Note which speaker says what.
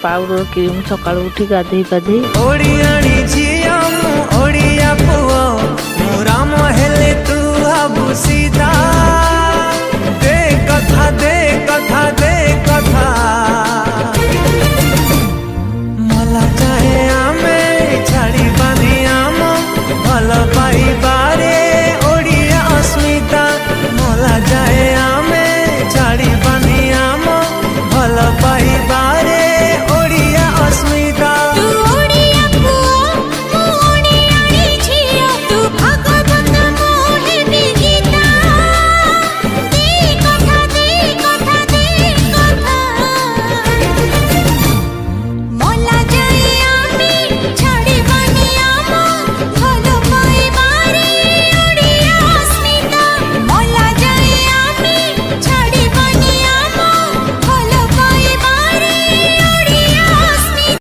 Speaker 1: powder cream सकाळ उठी गाधे पाधे
Speaker 2: ओडियाणी झिया मु ओडिया पुओ मु राम हेले तू आबु सीधा दे कथा दे कथा दे कथा